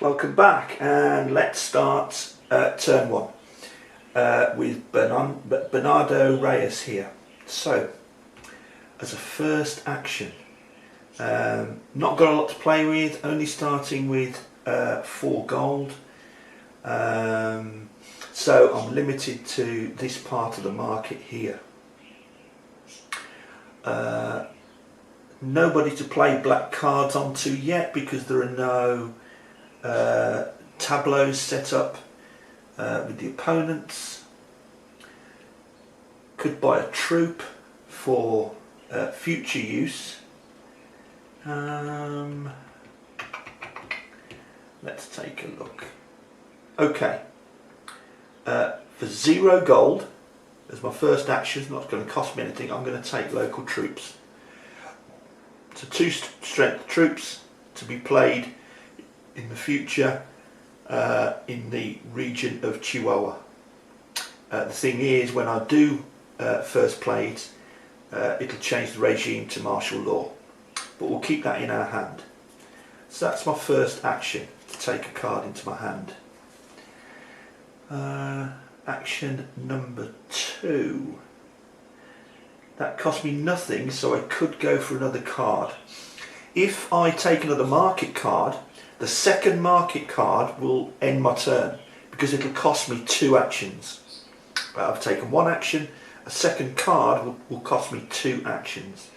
Welcome back, and let's start turn one with Bernardo Reyes here. So, as a first action, not got a lot to play with, only starting with 4 gold. So I'm limited to this part of the market here. Nobody to play black cards onto yet because there are no tableaus set up with the opponents. Could buy a troop for future use. Let's take a look. Okay, for 0 gold, as my first action, it's not going to cost me anything, I'm going to take local troops. So 2 strength troops to be played in the future in the region of Chihuahua. The thing is, when I do first play it, it'll change the regime to martial law, but we'll keep that in our hand. So that's my first action, to take a card into my hand. Action number 2. That cost me nothing, so I could go for another card. If I take another market card, the second market card will end my turn because it'll cost me 2 actions. But I've taken 1 action, a second card will cost me 2 actions.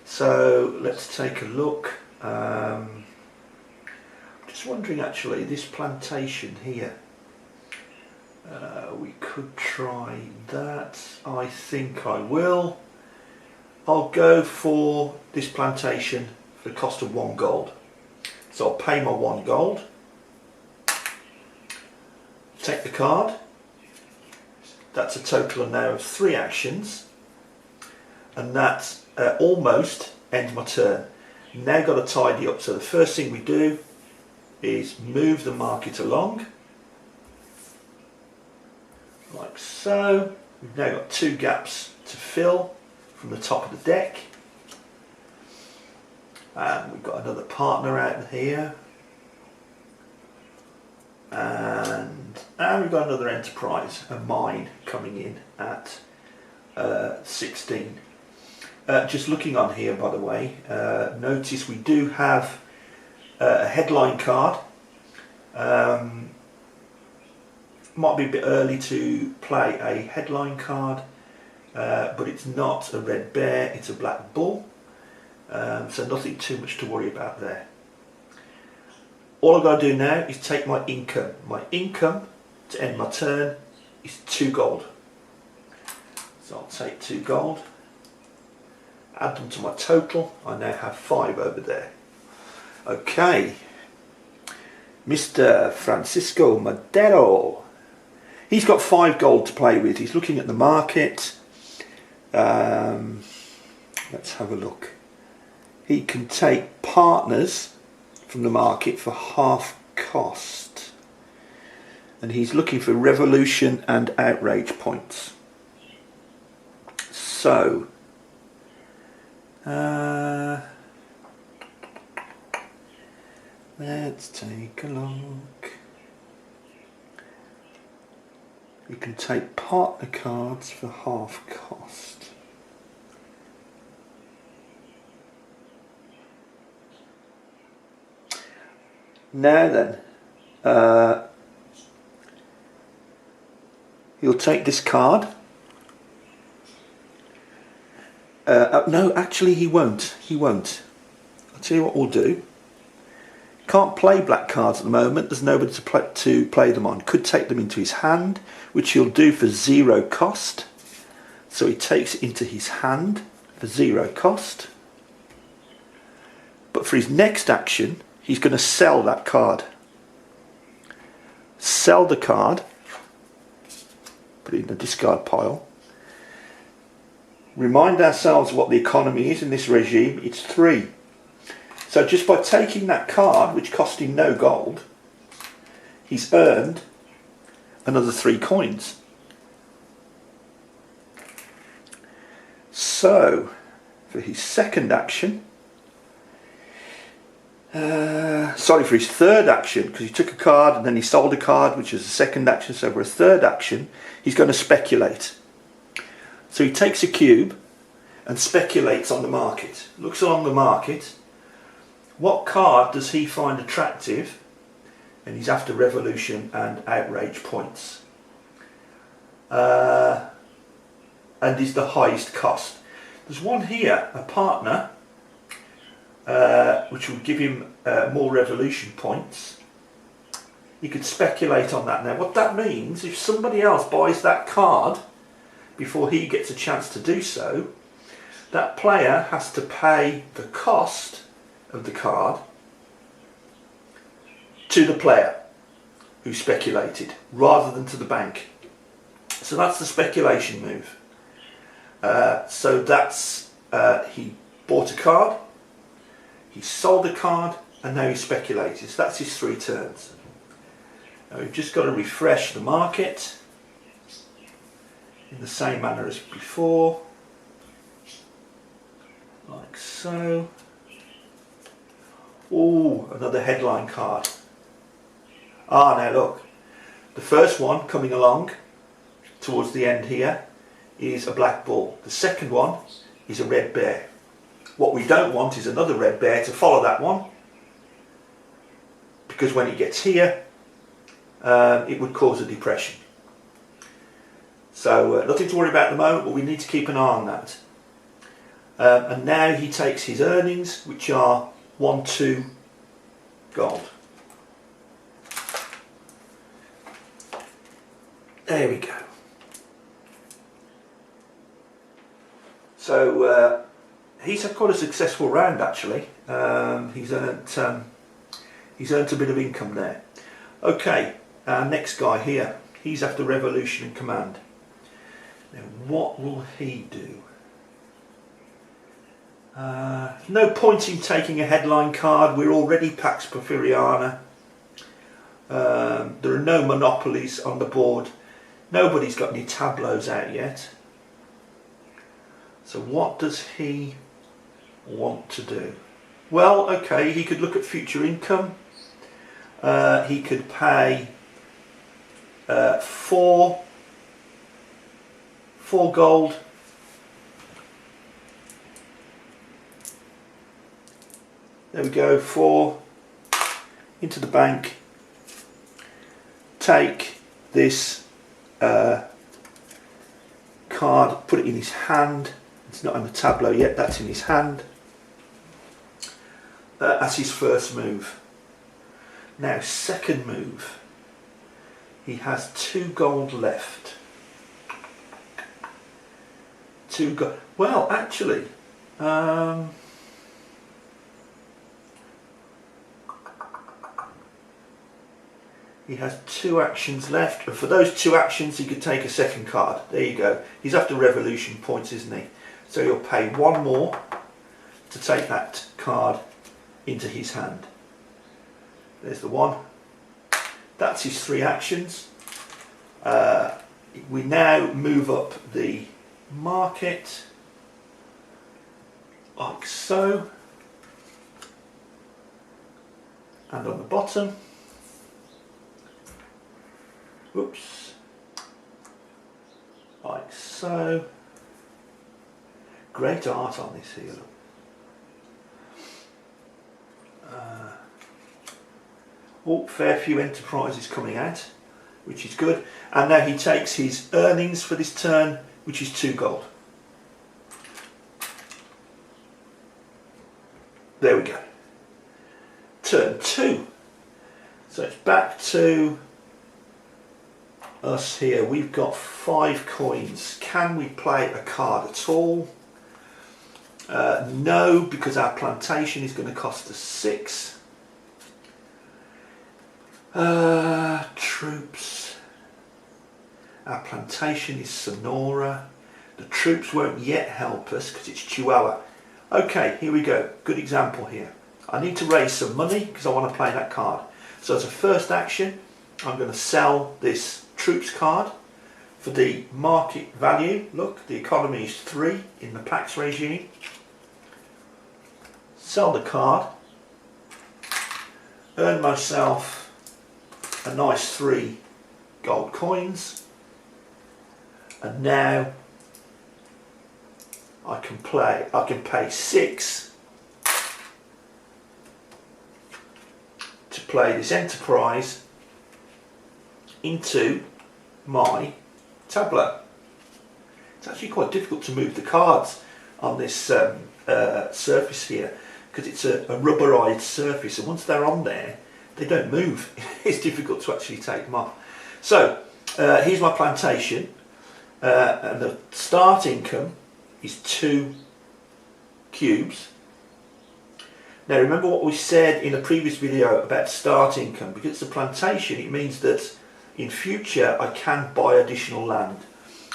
So let's take a look. I'm just wondering, actually, this plantation here, we could try that. I think I will. I'll go for this plantation for the cost of 1 gold. So I'll pay my 1 gold, take the card. That's a total now of 3 actions, and that almost ends my turn. Now got to tidy up. So the first thing we do is move the market along, like so. We've now got 2 gaps to fill from the top of the deck. And we've got another partner out here. And we've got another enterprise, a mine, coming in at 16. Just looking on here, by the way, notice we do have a headline card. Might be a bit early to play a headline card, but it's not a red bear, it's a black bull. So nothing too much to worry about there. All I've got to do now is take my income. My income to end my turn is 2 gold. So I'll take 2 gold, add them to my total. I now have 5 over there. Okay, Mr. Francisco Madero. He's got 5 gold to play with. He's looking at the market. Let's have a look. He can take partners from the market for half cost, and he's looking for revolution and outrage points. So let's take a look. You can take partner cards for half cost. Now then, he'll take this card. No, actually he won't. He won't. I'll tell you what we'll do. Can't play black cards at the moment. There's nobody to play them on. Could take them into his hand, which he'll do for 0 cost. So he takes it into his hand for 0 cost. But for his next action, he's going to sell that card. Sell the card. Put it in the discard pile. Remind ourselves what the economy is in this regime. It's 3. So just by taking that card, which cost him no gold, he's earned another 3 coins. So for his second action, Sorry, for his third action, because he took a card and then he sold a card, which is a second action. So for his third action, he's going to speculate. So he takes a cube and speculates on the market. Looks along the market. What card does he find attractive? And he's after revolution and outrage points. And is the highest cost. There's one here, a partner, which will give him more revolution points. He could speculate on that now. What that means, if somebody else buys that card before he gets a chance to do so, that player has to pay the cost of the card to the player who speculated, rather than to the bank. So that's the speculation move. So that's, he bought a card, he sold a card, and now he speculated. So that's his 3 turns. Now we've just got to refresh the market in the same manner as before, like so. Oh, another headline card. Ah, now look, the first one coming along towards the end here is a black bull. The second one is a red bear. What we don't want is another red bear to follow that one, because when it gets here, it would cause a depression. So nothing to worry about at the moment, but we need to keep an eye on that. And now he takes his earnings, which are 1, 2 gold. There we go. So he's had quite a successful round actually. He's earned a bit of income there. Okay, our next guy here, he's after revolution and command. Now what will he do? No point in taking a headline card. We're already Pax Porfiriana. There are no monopolies on the board. Nobody's got any tableaus out yet. So what does he want to do? Well, okay, he could look at future income. He could pay 4 gold there we go, 4 into the bank, take this card, put it in his hand. It's not on the tableau yet, that's in his hand. That's his first move. Now second move, he has 2 gold left. 2 gold. Well, actually, he has 2 actions left, and for those 2 actions he could take a second card. There you go. He's after revolution points, isn't he? So he'll pay 1 more to take that card into his hand. There's the 1. That's his 3 actions. We now move up the market like so, and on the bottom, whoops, like so. Great art on this here. Oh, fair few enterprises coming out, which is good. And now he takes his earnings for this turn, which is 2 gold. There we go. Turn 2. So it's back to us here. We've got 5 coins. Can we play a card at all? No, because our plantation is going to cost us 6. Troops. Our plantation is Sonora. The troops won't yet help us because it's Chihuahua. Okay, here we go. Good example here. I need to raise some money because I want to play that card. So as a first action, I'm going to sell this troops card for the market value. Look, the economy is 3 in the Pax regime. Sell the card. earned myself a nice 3 gold coins, and now I can pay 6 to play this enterprise into my tableau. It's actually quite difficult to move the cards on this surface here, because it's a rubberized surface, and once they're on there they don't move. It's difficult to actually take them off. So here's my plantation, and the start income is 2 cubes. Now remember what we said in a previous video about start income. Because it's a plantation, it means that in future I can buy additional land,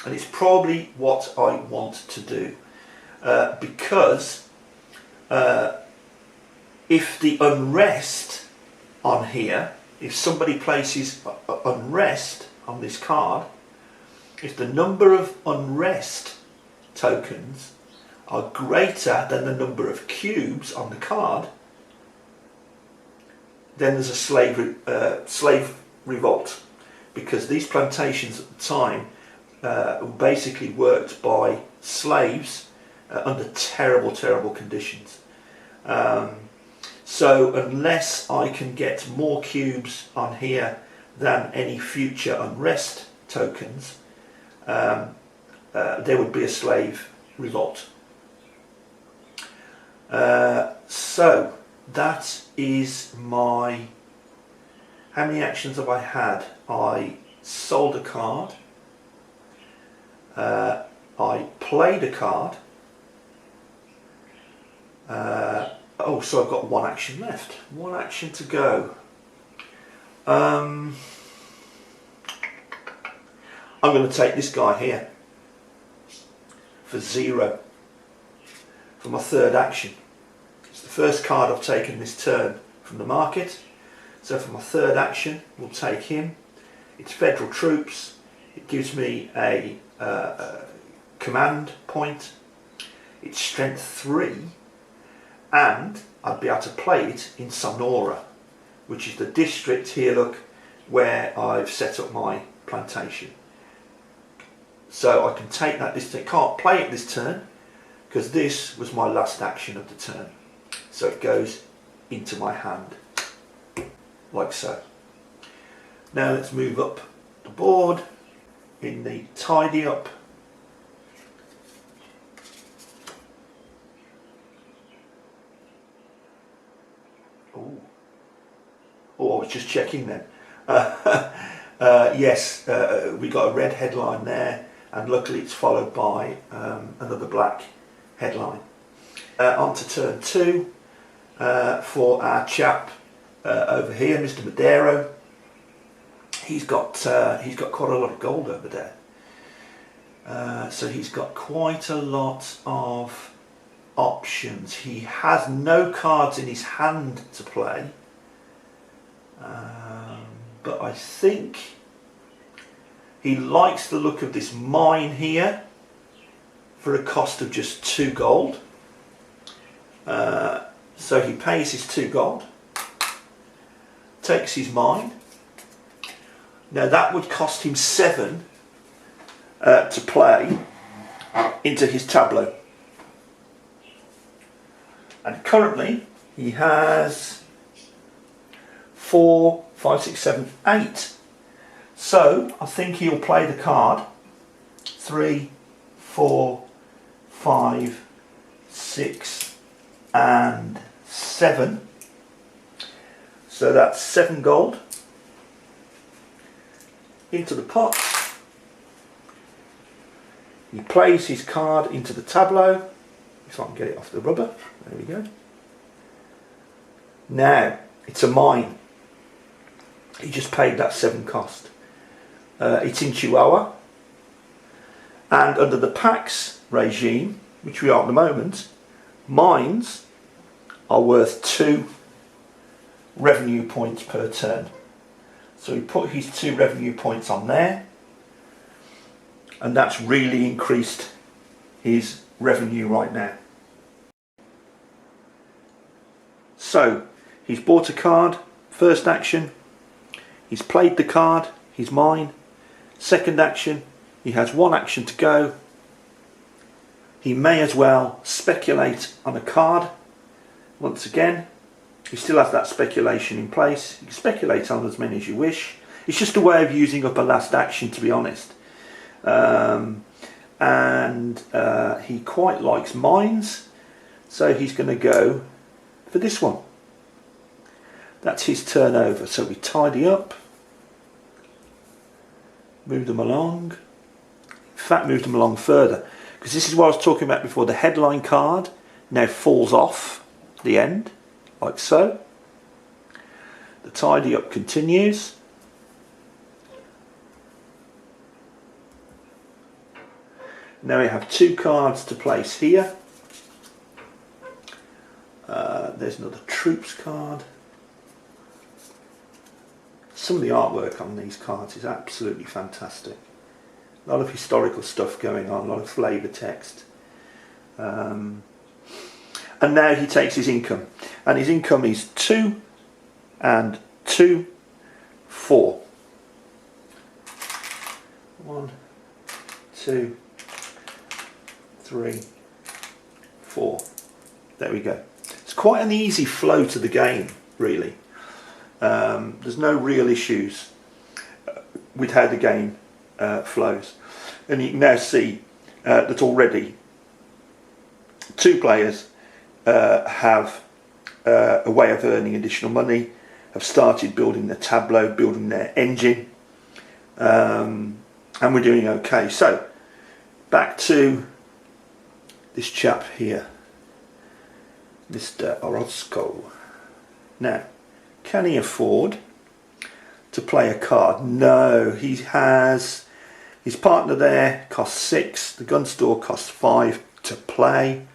and it's probably what I want to do, because if the unrest on here, if somebody places unrest on this card, if the number of unrest tokens are greater than the number of cubes on the card, then there's a slave revolt, because these plantations at the time basically worked by slaves under terrible conditions. So unless I can get more cubes on here than any future unrest tokens, there would be a slave revolt. So that is my... How many actions have I had? I sold a card, I played a card, oh, so I've got 1 action left, 1 action to go. I'm going to take this guy here for 0 for my 3rd action. It's the first card I've taken this turn from the market, so for my 3rd action we'll take him. It's federal troops, it gives me a command point, it's strength 3, and I'd be able to play it in Sonora, which is the district here, look, where I've set up my plantation. So I can take that this turn. Can't play it this turn because this was my last action of the turn. So it goes into my hand, like so. Now let's move up the board in the tidy up. Oh, I was just checking then. Yes, we got a red headline there, and luckily it's followed by another black headline. On to turn 2 for our chap over here, Mr. Madero. He's got quite a lot of gold over there. So he's got quite a lot of options. He has no cards in his hand to play. But I think he likes the look of this mine here for a cost of just 2 gold. So he pays his 2 gold, takes his mine. Now that would cost him 7 to play into his tableau. And currently he has 4, 5, 6, 7, 8. So I think he'll play the card 3, 4, 5, 6 and 7. So that's 7 gold into the pot. He plays his card into the tableau. If I can get it off the rubber. There we go. Now it's a mine. He just paid that 7 cost. It's in Chihuahua, and under the Pax regime, which we are at the moment, mines are worth 2 revenue points per turn. So he put his 2 revenue points on there, and that's really increased his revenue right now. So he's bought a card First action, he's played the card, he's mine. Second action, he has one action to go. He may as well speculate on a card. Once again, he still has that speculation in place. You can speculate on as many as you wish. It's just a way of using up a last action, to be honest. He quite likes mines, so he's going to go for this one. That's his turn over. So we tidy up, move them along. In fact, move them along further, because this is what I was talking about before. The headline card now falls off the end, like so. The tidy up continues. Now we have two cards to place here. There's another troops card. Some of the artwork on these cards is absolutely fantastic. A lot of historical stuff going on, a lot of flavour text. And now he takes his income. And his income is 2 and 2, 4. 1, 2, 3, 4. There we go. It's quite an easy flow to the game, really. There's no real issues with how the game flows. And you can now see that already 2 players have a way of earning additional money, have started building their tableau, building their engine, and we're doing okay. So, back to this chap here, Mr. Orozco. Now, can he afford to play a card? No, he has his partner there, costs 6, the gun store costs 5 to play.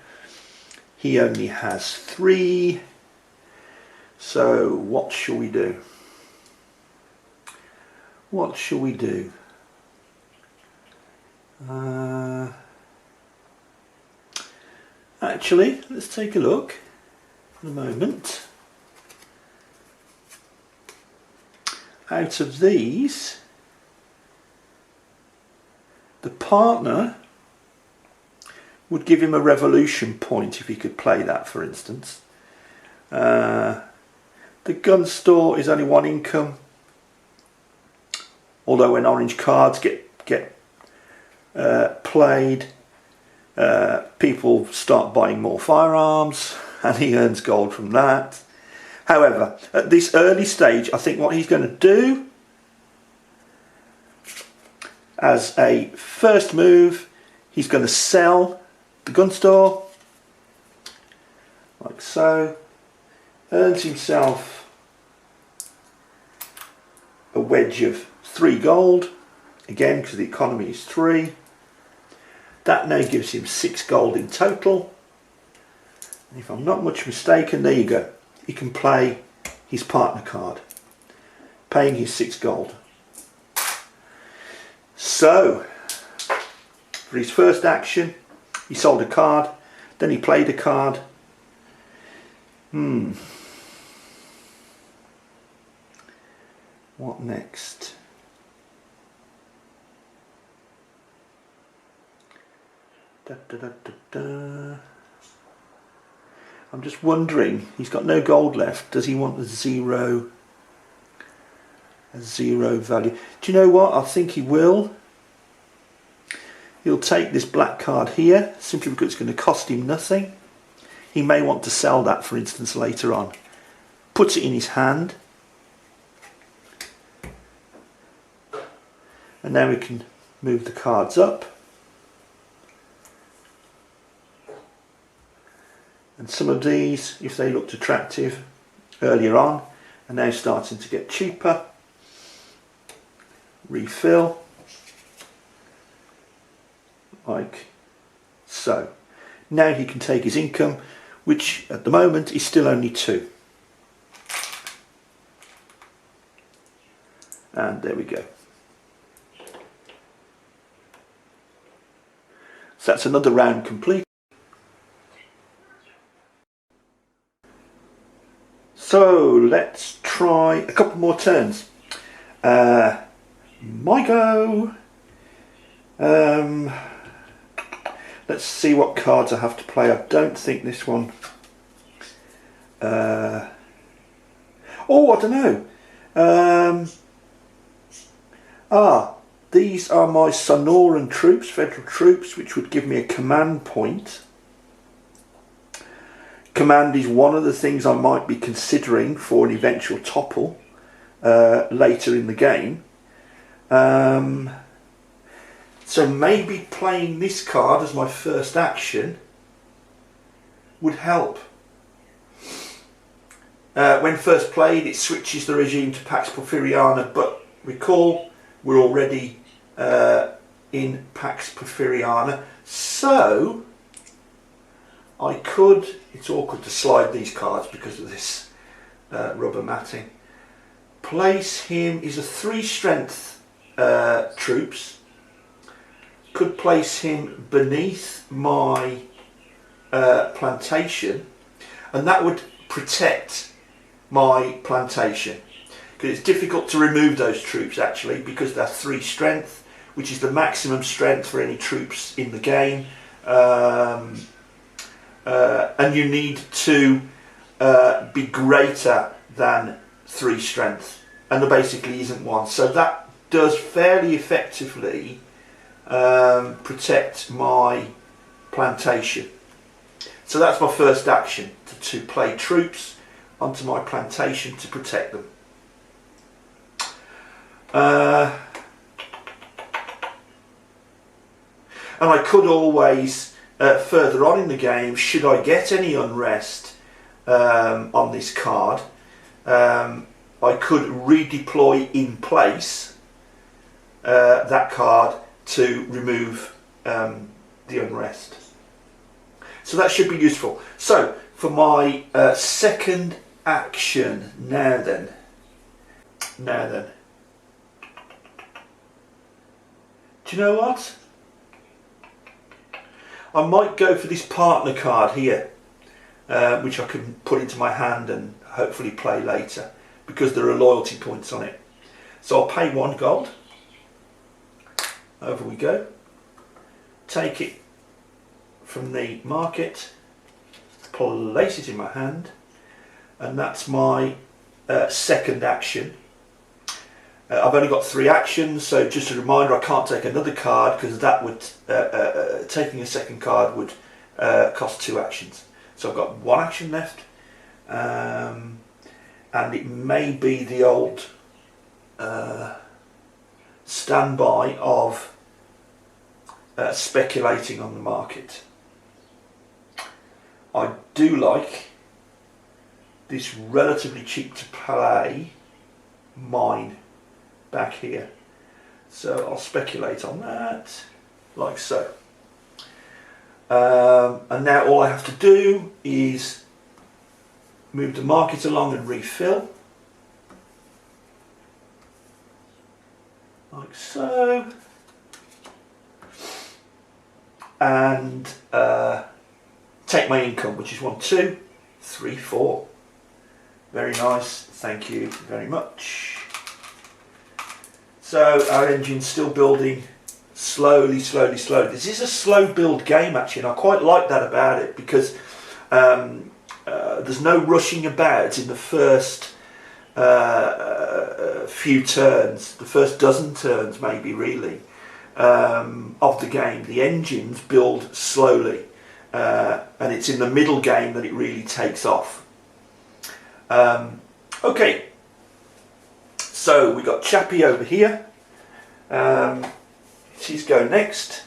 He only has 3. So what shall we do? What shall we do? Actually, let's take a look in a moment. Out of these, the partner would give him a revolution point if he could play that, for instance. The gun store is only 1 income, although when orange cards get played, people start buying more firearms and he earns gold from that. However, at this early stage, I think what he's going to do as a first move, he's going to sell the gun store, like so, earns himself a wedge of 3 gold, again because the economy is 3. That now gives him 6 gold in total, and if I'm not much mistaken, there you go. He can play his partner card, paying his 6 gold. So, for his first action, he sold a card, then he played a card. What next? I'm just wondering, he's got no gold left. Does he want a zero value? Do you know what? I think he will. He'll take this black card here, simply because it's going to cost him nothing. He may want to sell that, for instance, later on. Puts it in his hand. And now we can move the cards up. And some of these, if they looked attractive earlier on, are now starting to get cheaper. Refill. Like so. Now he can take his income, which at the moment is still only 2. And there we go. So that's another round complete. So let's try a couple more turns. My go. Let's see what cards I have to play. I don't think this one. Oh, I don't know. These are my Sonoran troops, federal troops, which would give me a command point. Command is one of the things I might be considering for an eventual topple later in the game. So maybe playing this card as my first action would help. When first played, it switches the regime to Pax Porfiriana, but recall we're already in Pax Porfiriana, so I could, it's awkward to slide these cards because of this rubber matting, place him, he's a 3 strength troops, could place him beneath my plantation, and that would protect my plantation, because it's difficult to remove those troops actually, because they're 3 strength, which is the maximum strength for any troops in the game, and you need to be greater than 3 strength, and there basically isn't one, so that does fairly effectively protect my plantation. So that's my first action, to play troops onto my plantation to protect them. And I could always, further on in the game, should I get any unrest on this card, I could redeploy in place that card to remove the unrest. So that should be useful. So for my second action, now then, do you know what? I might go for this partner card here, which I can put into my hand and hopefully play later, because there are loyalty points on it. So I'll pay 1 gold. Over we go. Take it from the market, place it in my hand, and that's my second action. I've only got 3 actions, so just a reminder, I can't take another card because that would, taking a second card would cost 2 actions. So I've got 1 action left, and it may be the old standby of speculating on the market. I do like this relatively cheap to play mine back here, so I'll speculate on that like so, and now all I have to do is move the market along and refill like so, and take my income, which is 1, 2, 3, 4. Very nice, thank you very much. So our engine's still building slowly. This is a slow build game actually, and I quite like that about it, because there's no rushing about in the first few turns, the first dozen turns maybe really, of the game. The engines build slowly, and it's in the middle game that it really takes off. Okay, so we got Chappie over here. She's going next.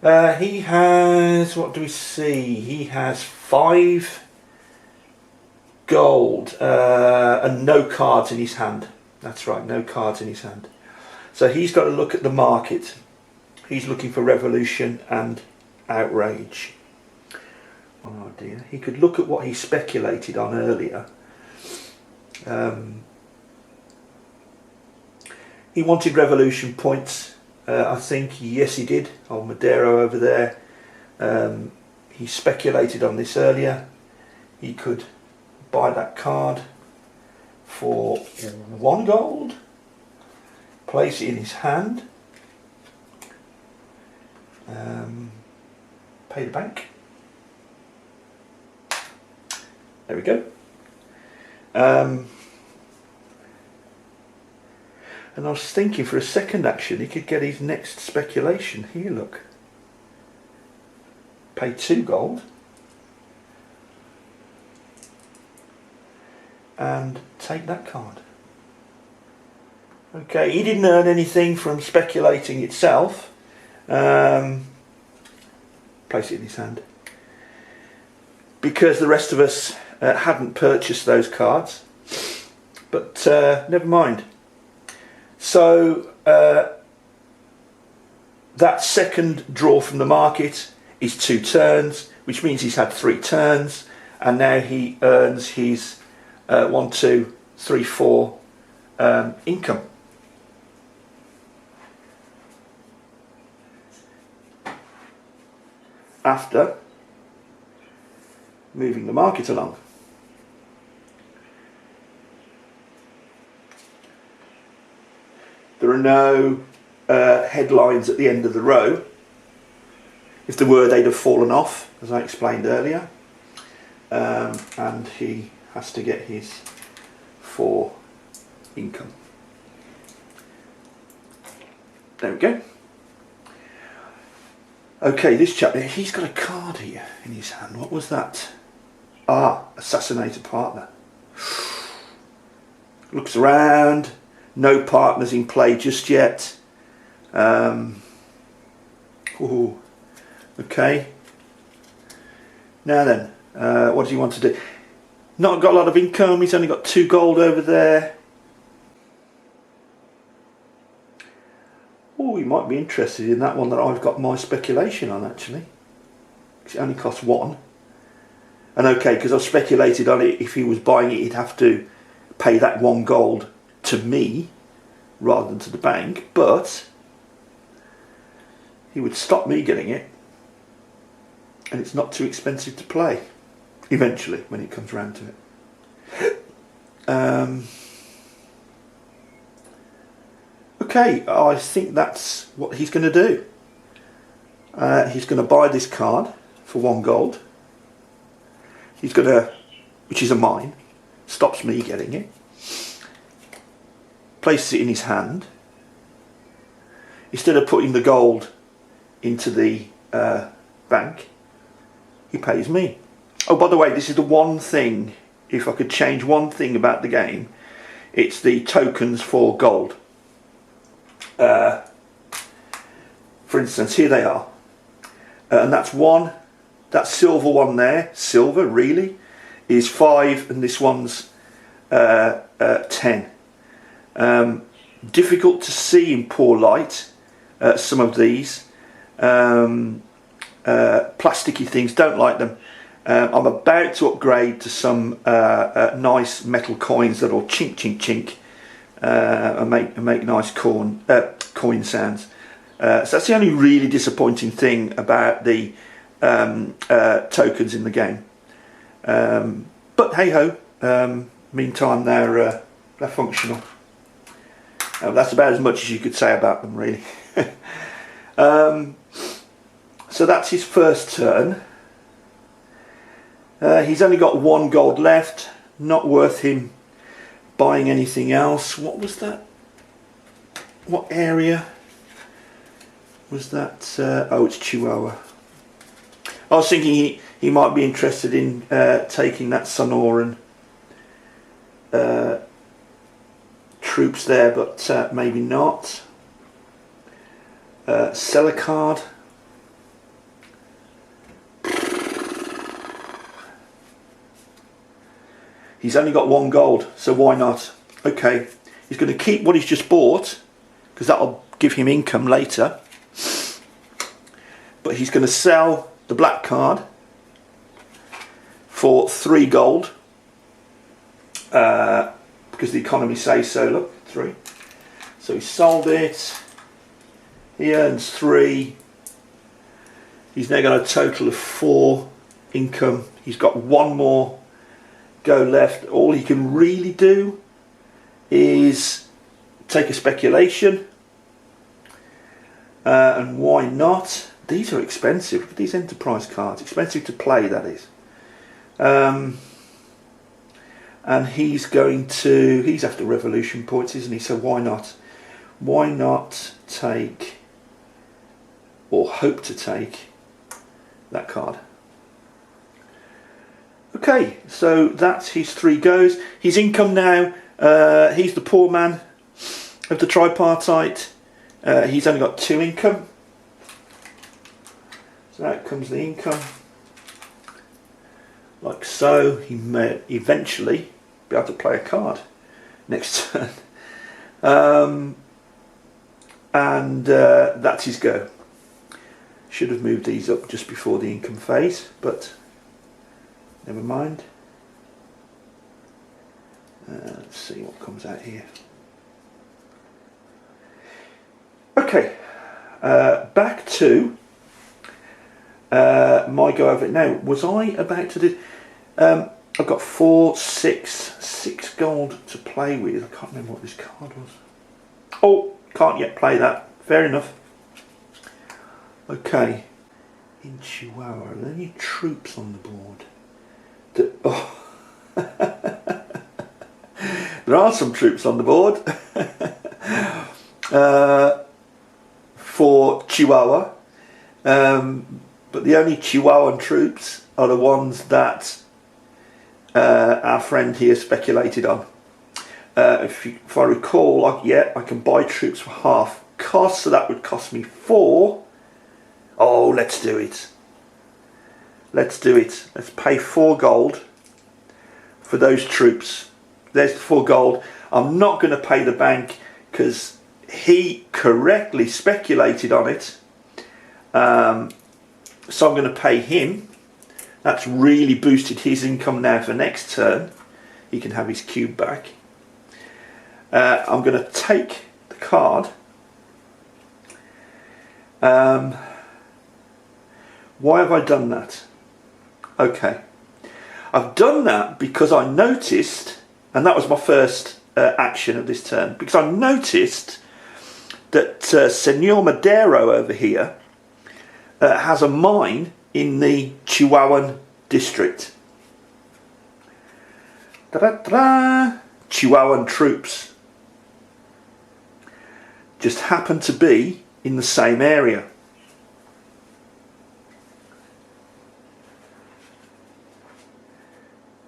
He has, what do we see? He has 5 gold and no cards in his hand. That's right, no cards in his hand. So he's got to look at the market. He's looking for revolution and outrage. Oh dear. He could look at what he speculated on earlier. He wanted revolution points, I think. Yes, he did. Old Madero over there. He speculated on this earlier. He could buy that card for 1 gold, place it in his hand, pay the bank. There we go. And I was thinking for a second action he could get his next speculation. Here, look. Pay 2 gold. And take that card. Okay, he didn't earn anything from speculating itself. Place it in his hand. Because the rest of us hadn't purchased those cards. But never mind. So that second draw from the market is 2 turns, which means he's had 3 turns, and now he earns his 1, 2, 3, 4 income. After moving the market along. There are no headlines at the end of the row. If there were, they'd have fallen off, as I explained earlier. And he has to get his 4 income. There we go. Okay, this chap, he's got a card here in his hand. What was that? Ah, assassinated partner. Looks around. No partners in play just yet. Ooh, okay. Now then, what does he want to do? Not got a lot of income. He's only got 2 gold over there. Oh, he might be interested in that one that I've got my speculation on, actually. It only costs 1. And okay, because I've speculated on it, if he was buying it, he'd have to pay that 1 gold to me rather than to the bank, but he would stop me getting it, and it's not too expensive to play eventually when it comes round to it. Okay, I think that's what he's going to do. He's going to buy this card for 1 gold. He's going to, which is a mine, stops me getting it. Places it in his hand. Instead of putting the gold into the bank, he pays me. Oh, by the way, this is the one thing, if I could change one thing about the game, it's the tokens for gold. For instance, here they are. And that's 1, that silver one there, silver really, is 5, and this one's 10. Difficult to see in poor light, some of these. Plasticky things, don't like them. I'm about to upgrade to some nice metal coins that will chink chink chink and make nice coin sounds. So that's the only really disappointing thing about the tokens in the game. But hey ho, meantime they're functional. That's about as much as you could say about them, really. So that's his first turn. He's only got 1 gold left. Not worth him buying anything else. What was that? What area was that? Oh, it's Chihuahua. I was thinking he might be interested in taking that Sonoran troops there, but maybe not. Sell a card. He's only got 1 gold, so why not? Okay, he's going to keep what he's just bought, because that'll give him income later. But he's going to sell the black card for 3 gold, because the economy says so. Look, 3. So he sold it. He earns 3. He's now got a total of 4 income. He's got 1 more go left. All he can really do is take a speculation. And why not? These are expensive. Look at these enterprise cards. Expensive to play, that is. And he's after revolution points, isn't he? So why not? Why not take, or hope to take, that card? Okay, so that's his 3 goes. His income now, he's the poor man of the tripartite. He's only got 2 income. So out comes the income. Like so. He may eventually be able to play a card next turn. And that's his go. Should have moved these up just before the income phase, but never mind. Let's see what comes out here. Okay, back to my go over it now. Was I about to do? I've got 6 gold to play with. I can't remember what this card was. Oh, can't yet play that. Fair enough. Okay. In Chihuahua, are there any troops on the board? There are some troops on the board. For Chihuahua. But the only Chihuahuan troops are the ones that our friend here speculated on. If I recall, I can buy troops for half cost, so that would cost me 4. Oh, let's do it. Let's do it. Let's pay 4 gold for those troops. There's the 4 gold. I'm not going to pay the bank because he correctly speculated on it. So I'm going to pay him. That's really boosted his income now for next turn. He can have his cube back. I'm going to take the card. Why have I done that? Okay. I've done that because I noticed, and that was my first action of this turn, because I noticed that Senor Madero over here has a mine in the Chihuahuan district. Da-da-da-da. Chihuahuan troops just happen to be in the same area.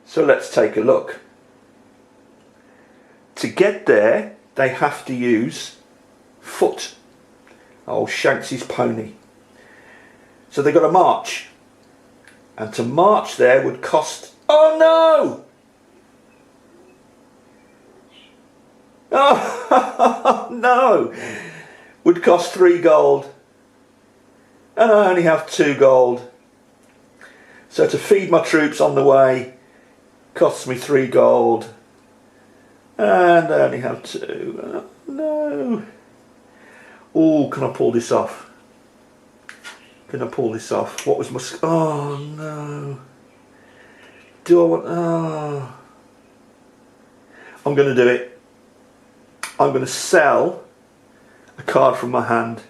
So let's take a look. To get there, they have to use foot. Oh, Shanks's pony. So they've got to march. And to march there would cost... Oh no! Oh no! Would cost 3 gold. And I only have 2 gold. So to feed my troops on the way costs me 3 gold. And I only have 2. Oh, no. Oh, can I pull this off? Can I pull this off? What was my... Oh no. Do I want... Oh. I'm going to do it. I'm going to sell a card from my hand,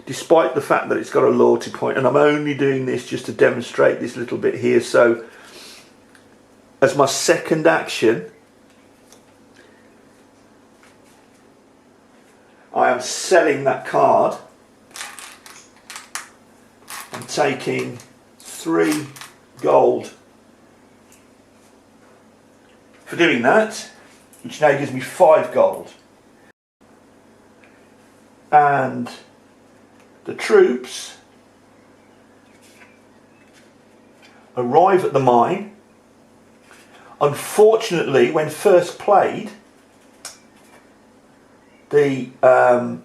despite the fact that it's got a loyalty point, and I'm only doing this just to demonstrate this little bit here. So as my second action, I am selling that card. I'm taking 3 gold for doing that, which now gives me 5 gold. And the troops arrive at the mine. Unfortunately, when first played, I'm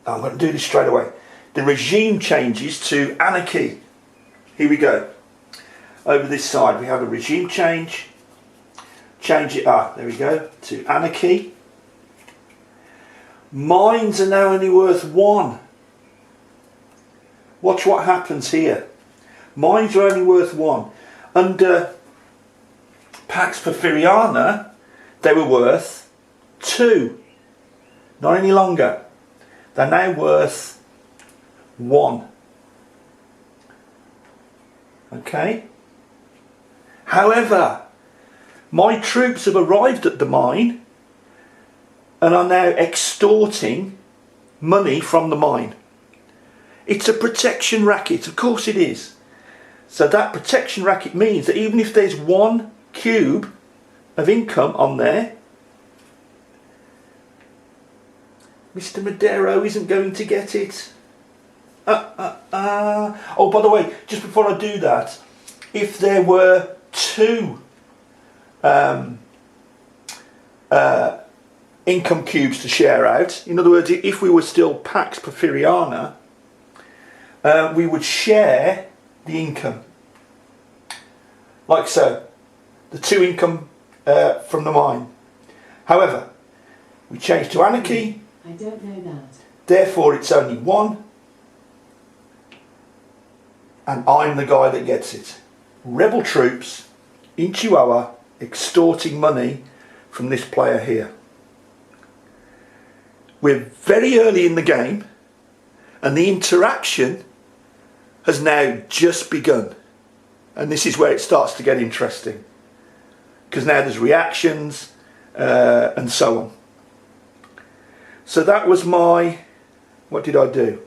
going to do this straight away. The regime changes to anarchy. Here we go. Over this side we have a regime change. Change it, there we go, to anarchy. Mines are now only worth 1. Watch what happens here. Mines are only worth 1. Under Pax Porfiriana, they were worth 2. Not any longer. They're now worth 1. Okay? However, my troops have arrived at the mine and are now extorting money from the mine. It's a protection racket, of course it is. So that protection racket means that even if there's 1 cube of income on there, Mr. Madero isn't going to get it. Oh, by the way, just before I do that, if there were 2 income cubes to share out, in other words, if we were still Pax Porfiriana, we would share the income. Like so. The 2 income from the mine. However, we change to anarchy. I don't know that. Therefore, it's only 1. And I'm the guy that gets it. Rebel troops in Chihuahua extorting money from this player here. We're very early in the game and the interaction has now just begun. And this is where it starts to get interesting. Because now there's reactions and so on. So that was my... What did I do?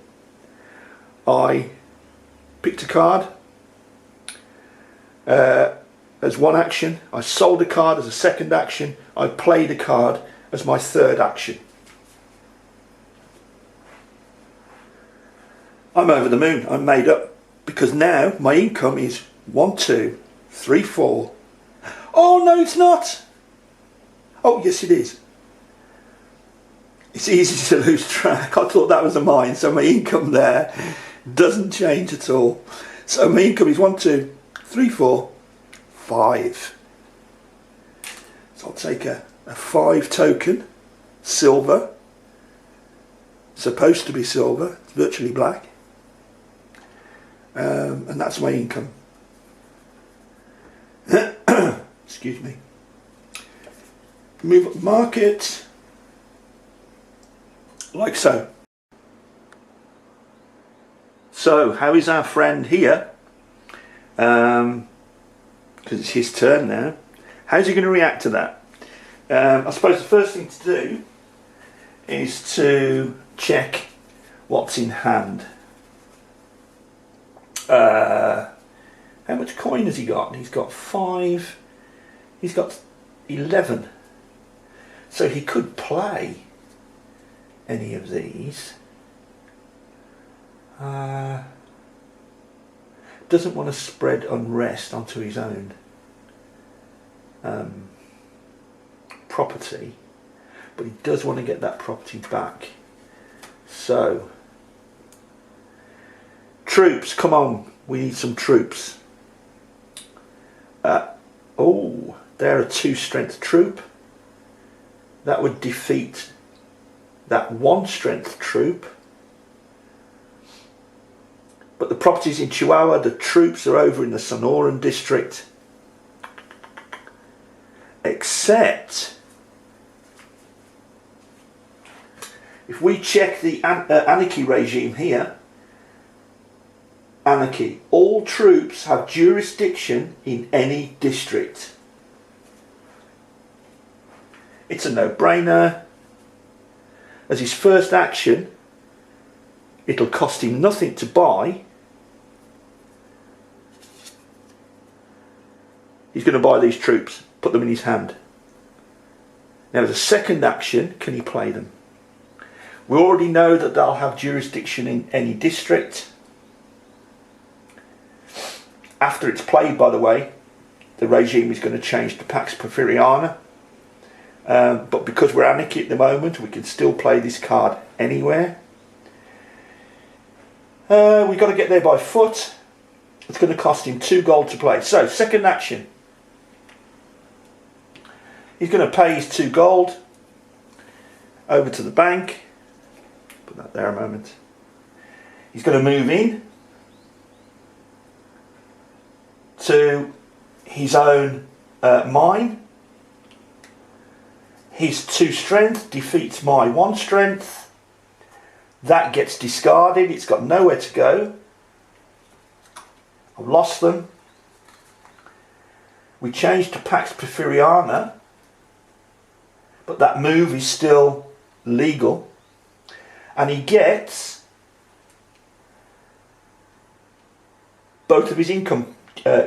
I picked a card as one action. I sold a card as a second action. I played a card as my third action. I'm over the moon. I'm made up because now my income is 1, 2, 3, 4. Oh no, it's not. Oh yes, it is. It's easy to lose track. I thought that was a mine, so my income there doesn't change at all. So my income is 1, 2, 3, 4, 5. So I'll take a 5 token, silver. Supposed to be silver, it's virtually black. And that's my income. Excuse me. Move up market. Like so. So, how is our friend here? Because it's his turn now. How's he going to react to that? I suppose the first thing to do is to check what's in hand. How much coin has he got? He's got 5. He's got 11. So he could play any of these. Doesn't want to spread unrest onto his own property, but he does want to get that property back. So troops, come on, we need some troops. Oh, they're a 2 strength troop. That would defeat that 1 strength troop. But the property's in Chihuahua, the troops are over in the Sonoran district. Except, if we check the anarchy regime here, anarchy, all troops have jurisdiction in any district. It's a no-brainer. As his first action, it'll cost him nothing to buy. He's going to buy these troops, put them in his hand. Now as a second action, can he play them? We already know that they'll have jurisdiction in any district. After it's played, by the way, the regime is going to change to Pax Porfiriana. But because we're anarchy at the moment, we can still play this card anywhere. We've got to get there by foot. It's going to cost him 2 gold to play. So, second action. He's going to pay his 2 gold over to the bank. Put that there a moment. He's going to move in to his own mine. His 2 strength defeats my 1 strength. That gets discarded. It's got nowhere to go. I've lost them. We change to Pax Porfiriana, but that move is still legal. And he gets both of his income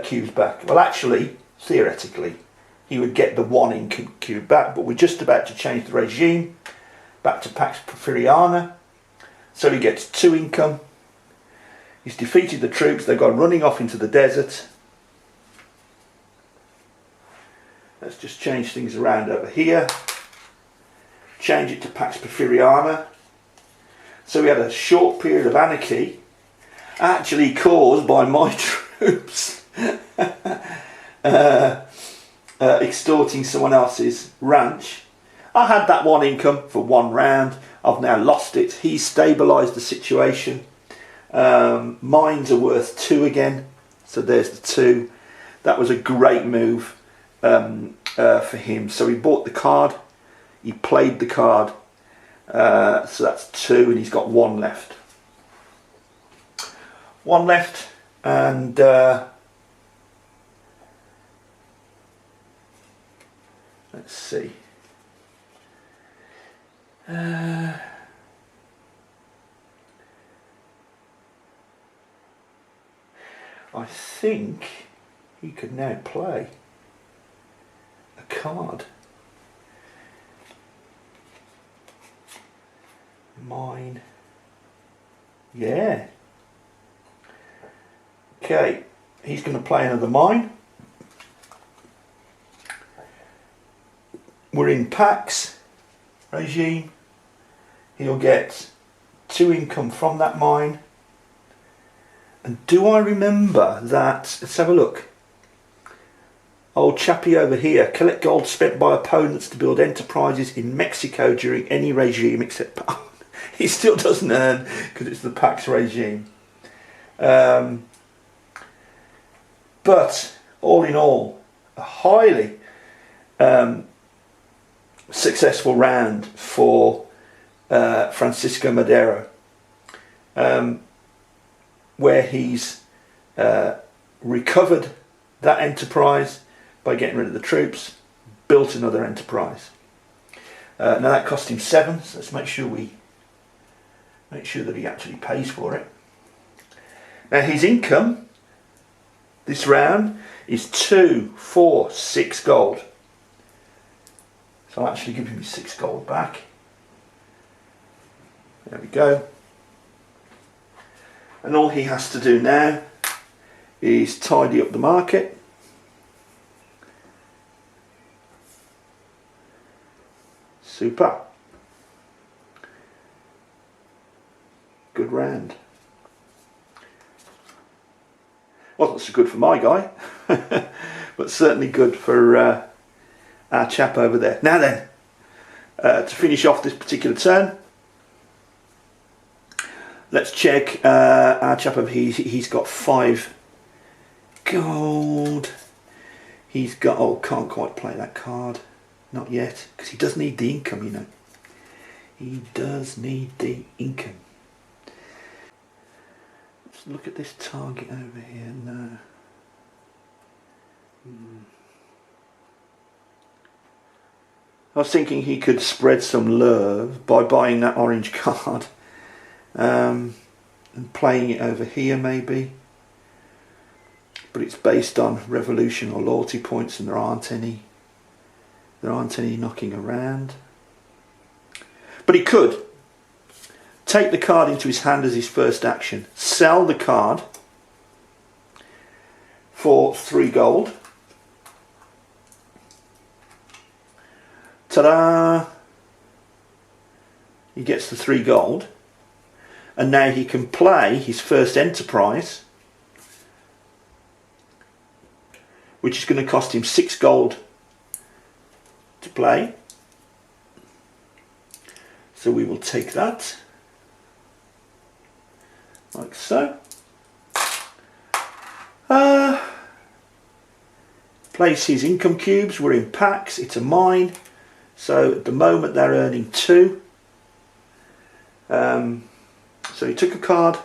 cubes back. Well, actually, theoretically, he would get the 1 income cube back, but we're just about to change the regime back to Pax Porfiriana. So he gets 2 income. He's defeated the troops. They've gone running off into the desert. Let's just change things around over here. Change it to Pax Porfiriana. So we had a short period of anarchy, actually caused by my troops extorting someone else's ranch. I had that 1 income for 1 round. I've now lost it. He's stabilised the situation. Mines are worth 2 again. So there's the 2. That was a great move for him. So he bought the card. He played the card. So that's 2, and he's got 1 left. 1 left, and let's see. I think he could now play a card. Mine. Yeah. Okay, he's going to play another mine. We're in Pax regime. He'll get 2 income from that mine. And do I remember that? Let's have a look. Old chappie over here. Collect gold spent by opponents to build enterprises in Mexico during any regime except... He still doesn't earn because it's the Pax regime. But all in all, a highly successful round for Francisco Madero, where he's recovered that enterprise by getting rid of the troops, built another enterprise. Now that cost him 7, so let's make sure that he actually pays for it. Now his income this round is 2, 4, 6 gold. So I'll actually give him his 6 gold back. There we go. And all he has to do now is tidy up the market. Super. Good round. Wasn't so good for my guy, but certainly good for our chap over there. Now then, to finish off this particular turn, let's check our chap over here. He's got 5 gold. He's got, oh, can't quite play that card. Not yet, because he does need the income, you know. He does need the income. Let's look at this target over here now. I was thinking he could spread some love by buying that orange card and playing it over here maybe. But it's based on revolution or loyalty points, and there aren't any knocking around. But he could take the card into his hand as his first action, sell the card for 3 gold. Ta-da! He gets the 3 gold, and now he can play his first enterprise, which is going to cost him 6 gold to play. So we will take that like so. place his income cubes. We're in Pax, it's a mine, so at the moment they're earning 2. So he took a card,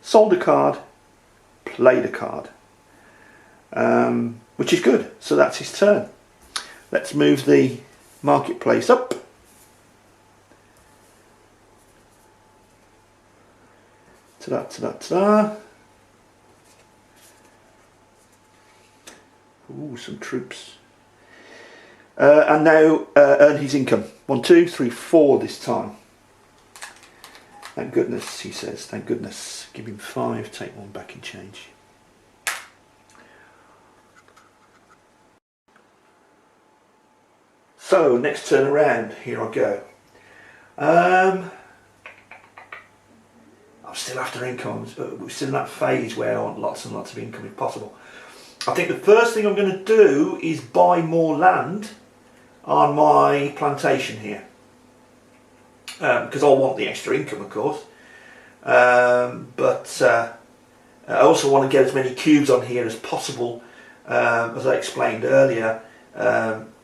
sold a card, played a card, which is good. So that's his turn. Let's move the marketplace up. Ta-da, ta-da, ta-da. Ooh, some troops. And now earn his income. 1, 2, 3, 4 this time. Thank goodness, he says. Thank goodness. Give him 5, take 1 back in change. So, next turn around, here I go. I'm still after income. We're still in that phase where I want lots and lots of income if possible. I think the first thing I'm going to do is buy more land on my plantation here. Because I want the extra income, of course. But I also want to get as many cubes on here as possible. As I explained earlier,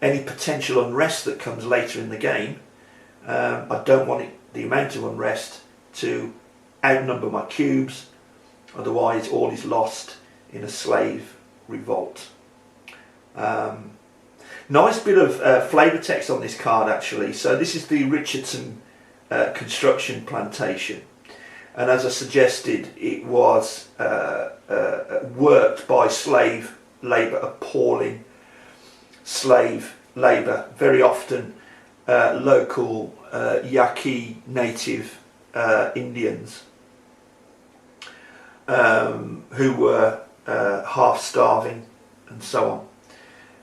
any potential unrest that comes later in the game, I don't want the amount of unrest to outnumber my cubes, otherwise all is lost in a slave revolt. Nice bit of flavour text on this card actually. So this is the Richardson construction plantation, and as I suggested, it was worked by slave labour, appalling slave labour, very often local Yaqui native Indians who were half starving and so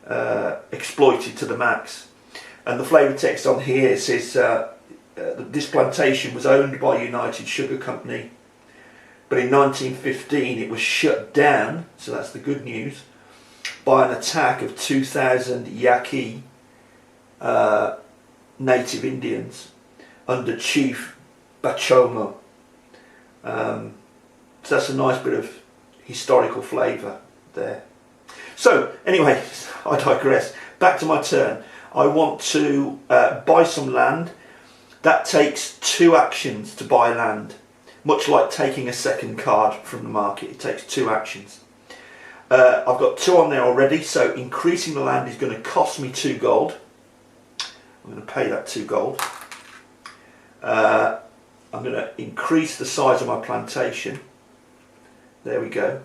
on, exploited to the max. And the flavour text on here says this plantation was owned by United Sugar Company, but in 1915 it was shut down, so that's the good news, by an attack of 2,000 Yaqui native Indians under Chief Bachomo. So that's a nice bit of historical flavour there. So anyway, I digress. Back to my turn. I want to buy some land. That takes 2 actions to buy land. Much like taking a second card from the market, it takes 2 actions. I've got 2 on there already, so increasing the land is going to cost me 2 gold. I'm going to pay that 2 gold. I'm going to increase the size of my plantation. There we go.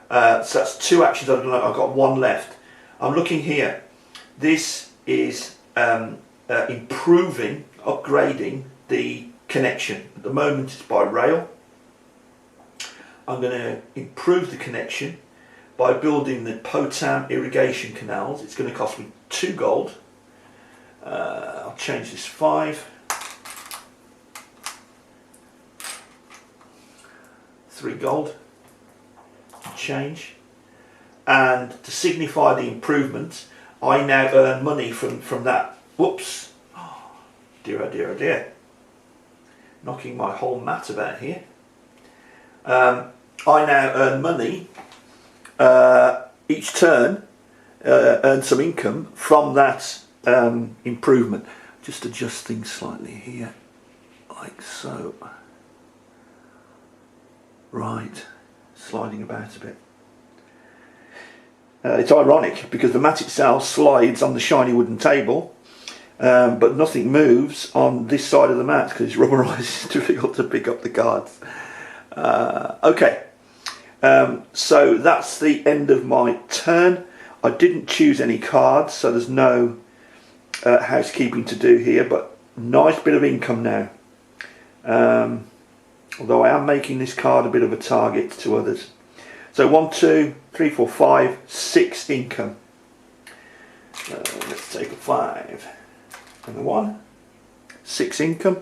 So that's 2 actions. I've got 1 left. I'm looking here. This is improving, upgrading the connection. At the moment it's by rail. I'm going to improve the connection by building the Potam irrigation canals. It's going to cost me 2 gold. I'll change this 5. 3 gold. Change. And to signify the improvement, I now earn money from that. Whoops. Oh, dear, oh dear, oh dear. Knocking my whole mat about here. I now earn money each turn, earn some income from that improvement. Just adjust things slightly here, like so. Right, sliding about a bit. It's ironic because the mat itself slides on the shiny wooden table, but nothing moves on this side of the mat because it's rubberized. It's difficult to pick up the cards. Okay, so that's the end of my turn. I didn't choose any cards, so there's no housekeeping to do here, but nice bit of income now. Although I am making this card a bit of a target to others. So 1, 2, 3, 4, 5, 6 income. Let's take a 5 and a 1. 6 income.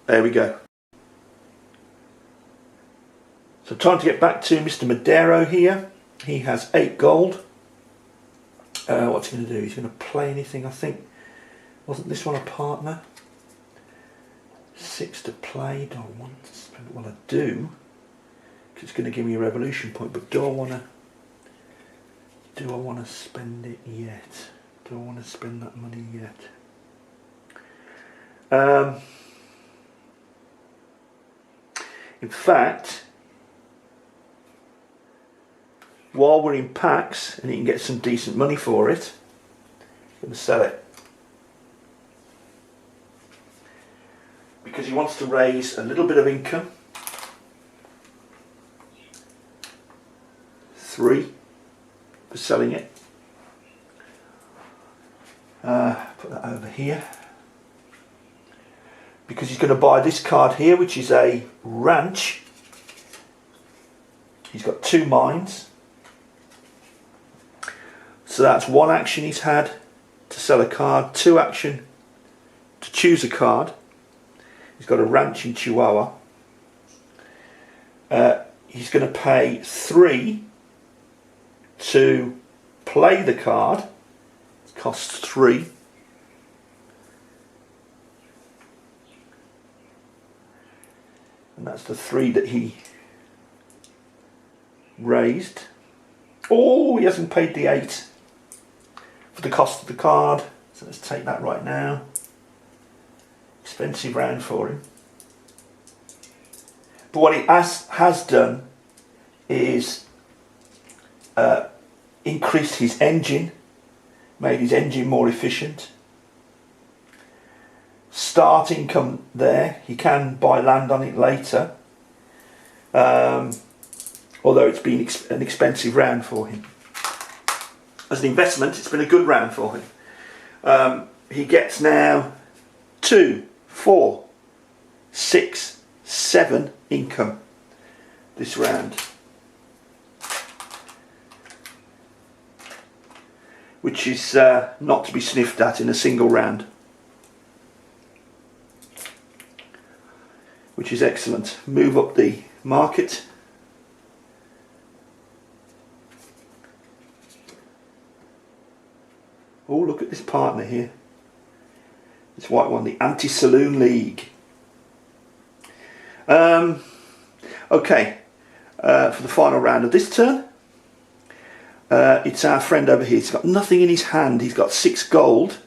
There we go. So time to get back to Mr. Madero here. He has 8 gold. What's he going to do? He's going to play anything, I think. Wasn't this one a partner? 6 to play. Do I want to spend it? Well, I do. It's going to give me a revolution point, but do I want to spend it yet? Do I want to spend that money yet? In fact, while we're in Pax and you can get some decent money for it, I'm going to sell it. Because he wants to raise a little bit of income. 3 for selling it. Put that over here. Because he's going to buy this card here, which is a ranch. He's got 2 mines. So that's 1 action he's had to sell a card, 2 action to choose a card. He's got a ranch in Chihuahua. He's going to pay 3 to play the card. It costs 3. And that's the 3 that he raised. Oh, he hasn't paid the 8 for the cost of the card. So let's take that right now. Expensive round for him. But what he has done is increased his engine, made his engine more efficient. Start income there. He can buy land on it later. Although it's been an expensive round for him. As an investment, it's been a good round for him. He gets now 2, 4, 6, 7 income this round. Which is not to be sniffed at in a single round. Which is excellent. Move up the market. Oh, look at this partner here. This white one, the Anti-Saloon League. Okay, for the final round of this turn, it's our friend over here. He's got nothing in his hand. He's got 6 gold.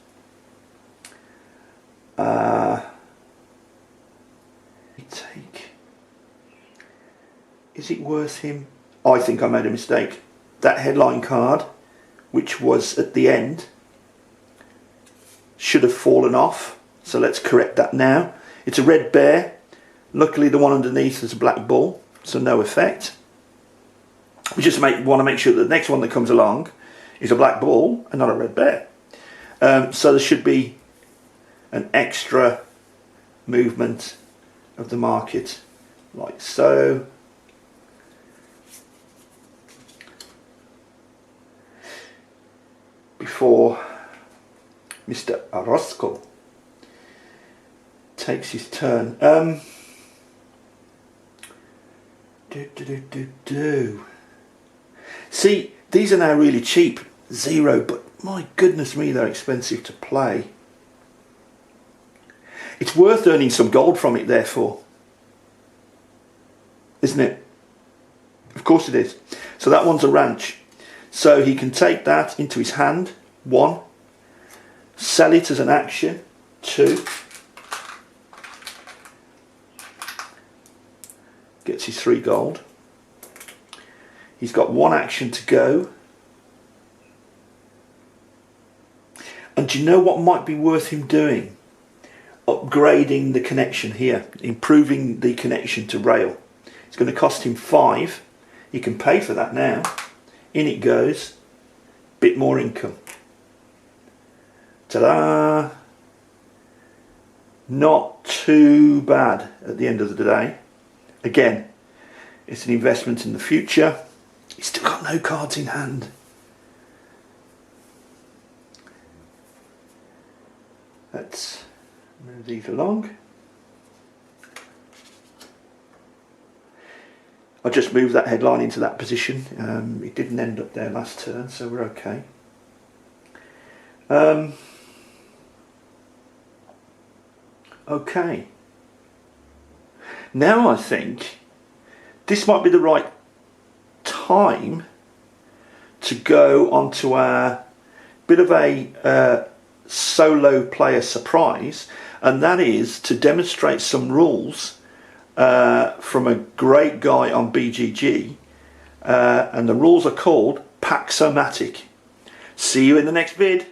Is it worth him? I think I made a mistake. That headline card, which was at the end, should have fallen off. So let's correct that now. It's a red bear. Luckily the one underneath is a black bull, so no effect. We just want to make sure that the next one that comes along is a black bull and not a red bear. So there should be an extra movement of the market, like so. Before Mr. Orozco takes his turn. See, these are now really cheap, 0, but my goodness me, they're expensive to play. It's worth earning some gold from it, therefore, isn't it? Of course it is. So that one's a ranch. So he can take that into his hand, 1, sell it as an action, 2, gets his 3 gold. He's got 1 action to go. And do you know what might be worth him doing? Upgrading the connection here, improving the connection to rail. It's going to cost him 5. He can pay for that now. In it goes. Bit more income. Ta-da! Not too bad at the end of the day. Again, it's an investment in the future. He's still got no cards in hand. Let's move these along. I just moved that headline into that position. It didn't end up there last turn, so we're okay. Okay. Now I think this might be the right time to go onto our bit of a solo player surprise, and that is to demonstrate some rules from a great guy on BGG, and the rules are called Pax. See you in the next vid.